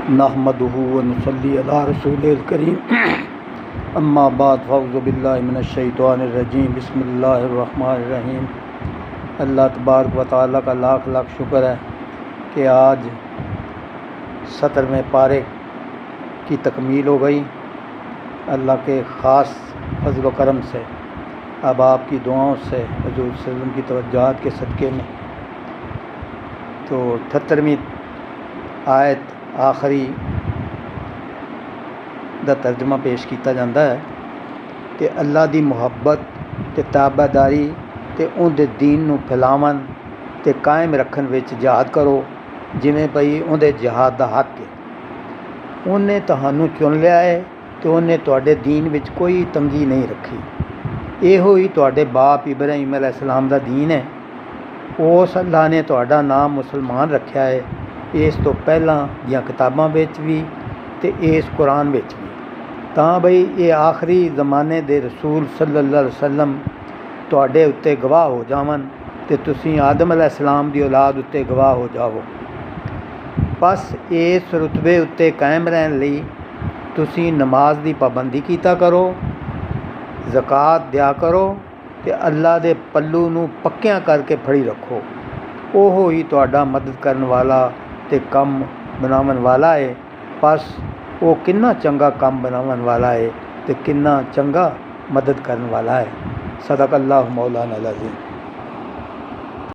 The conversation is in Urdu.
نحمدہ ونصلی علی رسول الکریم اما بعد فاعوذ باللہ من الشیطان الرجیم بسم اللہ الرحمن الرحیم۔ اللہ تبارک و تعالیٰ کا لاکھ لاکھ شکر ہے کہ آج 17ویں پارے کی تکمیل ہو گئی۔ اللہ کے خاص فضل و کرم سے اب آپ کی دعاؤں سے حضور صلی اللہ علیہ وسلم کی توجہات کے صدقے میں تو 78ویں آیت آخری دا ترجمہ پیش کیتا جاتا ہے کہ اللہ دی محبت تے تابعداری تے اون دے دین نو پھیلاون تے قائم رکھن وچ جہاد کرو جویں بھئی اون دے جہاد دا حق ہے۔ انہیں تہانوں چن لیا ہے تے انہیں تواڈے دین وچ کوئی تنگی نہیں رکھی۔ ایہو ہی تواڈے باپ ابراہیم علیہ السلام دا دین ہے۔ اس اللہ نے تواڈا نام مسلمان رکھیا ہے اس تو پہلاں دیاں کتاباں وچ بھی تے اس قرآن وچ بھی، تاں بھئی یہ آخری زمانے دے رسول صلی اللہ علیہ وسلم تواڈے اُتے گواہ ہو جاون تے تسی آدم علیہ السلام دی اولاد اُتے گواہ ہو جاؤ۔ بس اس رتبے اُتے قائم رہن لئی تسی نماز دی پابندی کیتا کرو، زکوٰۃ دیا کرو تے اللہ دے پلو نو پکیاں کر کے پھڑی رکھو۔ اوہو ہی تواڈا مدد کرن والا تے کم بناون والا ہے۔ بس وہ کنا چنگا کم بناون والا ہے تے کنا چنگا مدد کرن والا ہے۔ صدق اللہ مولانا العظیم۔